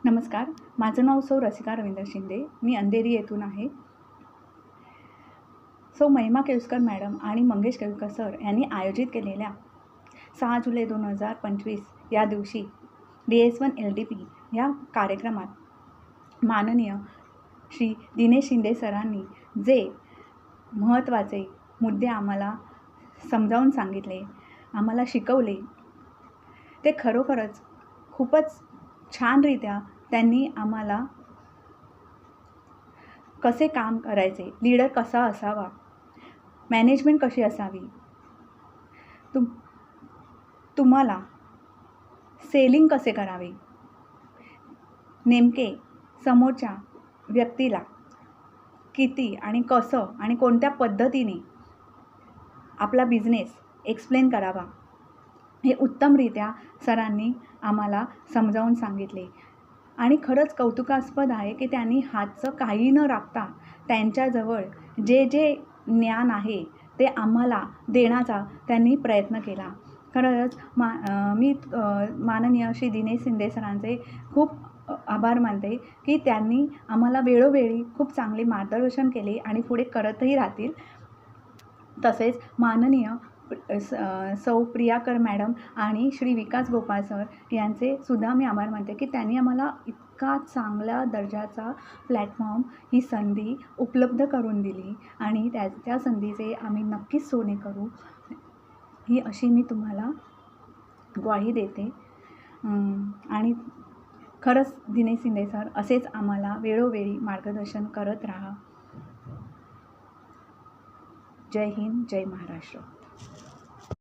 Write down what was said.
नमस्कार. माझं नाव सौ रसिका रवींद्र शिंदे. मी अंधेरी येथून आहे. सौ महिमा केळुसकर मॅडम आणि मंगेश केळुसकर सर यांनी आयोजित केलेल्या 6 जुलै 2025 या दिवशी DS1 LDP या कार्यक्रमात माननीय श्री दिनेश शिंदे सरांनी जे महत्त्वाचे मुद्दे आम्हाला समजावून सांगितले, आम्हाला शिकवले, ते खरोखरच खूपच छानरित्या त्यांनी आम्हाला कसे काम करायचे, लीडर कसा असावा, मॅनेजमेंट कशी असावी, तुम्हाला सेलिंग कसे करावे, नेमके समोरच्या व्यक्तीला किती आणि कसं आणि कोणत्या पद्धतीने आपला बिझनेस एक्सप्लेन करावा, हे उत्तमरित्या सरांनी आम्हाला समजावून सांगितले. आणि खरंच कौतुकास्पद आहे की त्यांनी हातचं काही न राखता त्यांच्याजवळ जे ज्ञान आहे ते आम्हाला देण्याचा त्यांनी प्रयत्न केला. खरंच मी माननीय श्री दिनेश शिंदे सरांचे खूप आभार मानते की त्यांनी आम्हाला वेळोवेळी खूप चांगले मार्गदर्शन केले आणि पुढे करतही राहतील. तसेच माननीय सौ प्रियाकर मॅडम आणि श्री विकास गोपाळ सर यांचे सुद्धा मी आभार मानते की त्यांनी आम्हाला इतका चांगल्या दर्जाचा प्लॅटफॉर्म, ही संधी उपलब्ध करून दिली आणि त्या संधीचे आम्ही नक्कीच सोने करू, ही अशी मी तुम्हाला ग्वाही देते. आणि खरंच दिनेश शिंदे सर असेच आम्हाला वेळोवेळी मार्गदर्शन करत राहा. जय हिंद, जय महाराष्ट्र.